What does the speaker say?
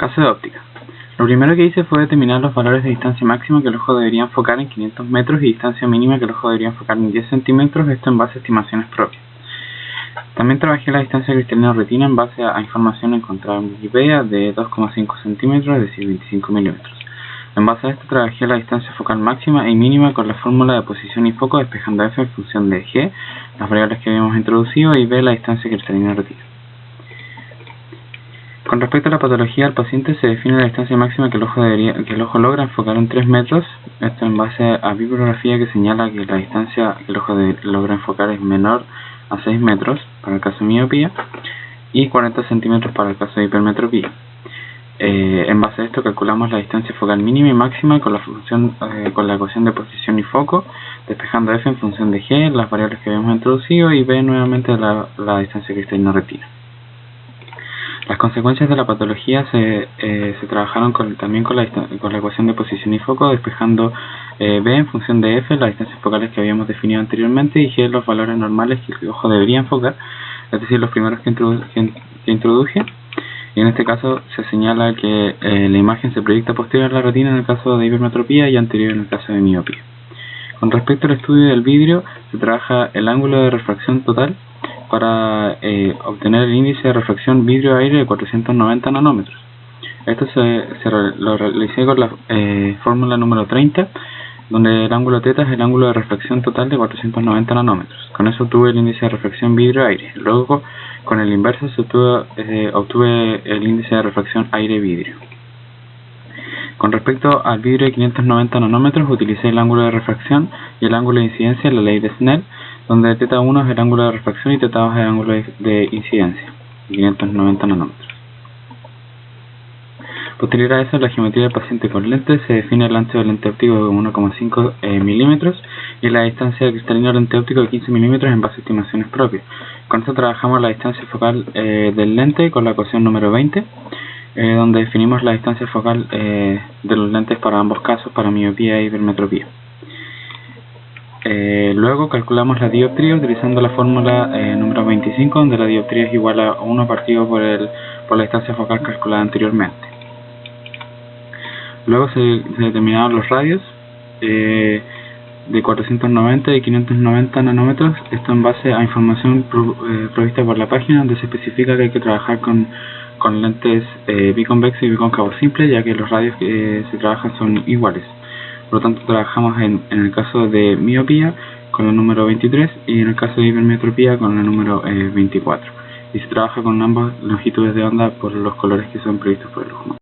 Caso de óptica. Lo primero que hice fue determinar los valores de distancia máxima que el ojo debería enfocar en 500 metros y distancia mínima que el ojo debería enfocar en 10 centímetros, esto en base a estimaciones propias. También trabajé la distancia cristalina retina en base a información encontrada en Wikipedia de 2,5 centímetros, es decir, 25 milímetros. En base a esto trabajé la distancia focal máxima y mínima con la fórmula de posición y foco, despejando f en función de g, las variables que habíamos introducido, y b, la distancia cristalina retina. Con respecto a la patología del paciente, se define la distancia máxima que el ojo logra enfocar en 3 metros, esto en base a bibliografía que señala que la distancia que el ojo logra enfocar es menor a 6 metros para el caso de miopía y 40 centímetros para el caso de hipermetropía. En base a esto calculamos la distancia focal mínima y máxima con la ecuación de posición y foco, despejando f en función de g, las variables que habíamos introducido, y b nuevamente la distancia cristalina retina. Las consecuencias de la patología se trabajaron también con la ecuación de posición y foco, despejando b en función de f, las distancias focales que habíamos definido anteriormente, y g los valores normales que el ojo debería enfocar, es decir, los primeros que introduje. Y en este caso se señala que la imagen se proyecta posterior a la retina en el caso de hipermetropía y anterior en el caso de miopía. Con respecto al estudio del vidrio, se trabaja el ángulo de refracción total para obtener el índice de refracción vidrio-aire de 490 nanómetros. Esto lo realicé con la fórmula número 30, donde el ángulo θ es el ángulo de refracción total de 490 nanómetros. Con eso obtuve el índice de refracción vidrio-aire. Luego, con el inverso, obtuve el índice de refracción aire-vidrio. Con respecto al vidrio de 590 nanómetros, utilicé el ángulo de refracción y el ángulo de incidencia, la ley de Snell, donde θ1 es el ángulo de refracción y θ2 es el ángulo de incidencia, 590 nanómetros. Posterior a eso, en la geometría del paciente con lentes se define el ancho del lente óptico de 1,5 milímetros y la distancia del cristalino lente óptico de 15 milímetros en base a estimaciones propias. Con esto trabajamos la distancia focal del lente con la ecuación número 20, donde definimos la distancia focal de los lentes para ambos casos, para miopía e hipermetropía. Luego calculamos la dioptría utilizando la fórmula número 25, donde la dioptría es igual a 1 partido por la distancia focal calculada anteriormente. Luego se determinaron los radios de 490 y 590 nanómetros, esto en base a información provista por la página, donde se especifica que hay que trabajar con lentes biconvexo y bicóncavo simple, ya que los radios que se trabajan son iguales. Por lo tanto, trabajamos en el caso de miopía con el número 23 y en el caso de hipermetropía con el número 24. Y se trabaja con ambas longitudes de onda por los colores que son previstos por el ojo.